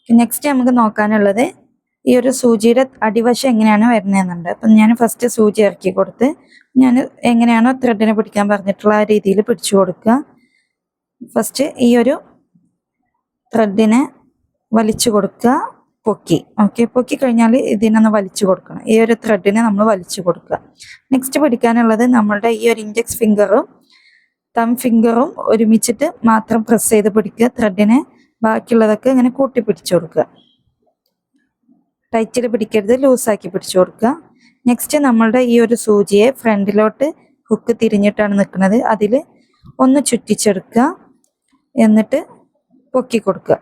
Next നമുക്ക് നോക്കാനുള്ളത് ഈ ഒരു സൂചിയുടെ അടിവശം എങ്ങനെയാണ് വരുന്നതെന്നുണ്ട്. അപ്പം ഞാൻ ഫസ്റ്റ് സൂചി ഇറക്കി കൊടുത്ത് ഞാൻ എങ്ങനെയാണോ ത്രെഡിനെ പിടിക്കാൻ പറഞ്ഞിട്ടുള്ള ആ രീതിയിൽ പിടിച്ചു കൊടുക്കുക. ഫസ്റ്റ് ഈ ഒരു ത്രെഡിനെ വലിച്ചു കൊടുക്കുക, പൊക്കി. ഓക്കെ, പൊക്കി കഴിഞ്ഞാൽ ഇതിനൊന്ന് വലിച്ചു കൊടുക്കണം. ഈ ഒരു ത്രെഡിനെ നമ്മൾ വലിച്ചു കൊടുക്കുക. നെക്സ്റ്റ് പിടിക്കാനുള്ളത് നമ്മളുടെ ഈ ഒരു ഇൻഡെക്സ് ഫിംഗറും തം ഫിംഗറും ഒരുമിച്ചിട്ട് മാത്രം പ്രസ് ചെയ്ത് പിടിക്കുക. ത്രെഡിനെ ബാക്കിയുള്ളതൊക്കെ ഇങ്ങനെ കൂട്ടി പിടിച്ചു കൊടുക്കുക. ടൈറ്റിൽ പിടിക്കരുത്, ലൂസാക്കി പിടിച്ചു കൊടുക്കുക. നെക്സ്റ്റ് നമ്മളുടെ ഈ ഒരു സൂചിയെ ഫ്രണ്ടിലോട്ട് ഹുക്ക് തിരിഞ്ഞിട്ടാണ് നിൽക്കുന്നത്, അതിൽ ഒന്ന് ചുറ്റിച്ചെടുക്കുക. എന്നിട്ട് പൊക്കി കൊടുക്കുക.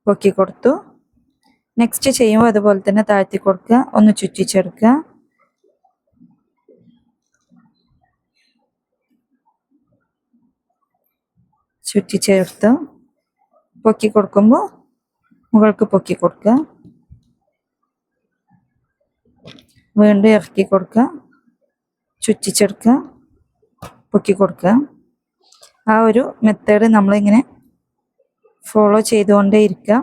പൊക്കി കൊടുത്തു. നെക്സ്റ്റ് ചെയ്യുമ്പോൾ അതുപോലെ തന്നെ താഴ്ത്തി കൊടുക്കുക, ഒന്ന് ചുറ്റിച്ചെടുക്കുക. ചുറ്റിച്ചേർത്ത് പൊക്കി കൊടുക്കുമ്പോൾ മുകൾക്ക് പൊക്കി കൊടുക്കുക. വീണ്ടും ഇറക്കി കൊടുക്കുക, ചുറ്റിച്ചെടുക്കുക, പൊക്കി കൊടുക്കുക. ആ ഒരു മെത്തേഡ് നമ്മളിങ്ങനെ ഫോളോ ചെയ്തുകൊണ്ടേ ഇരിക്കുക.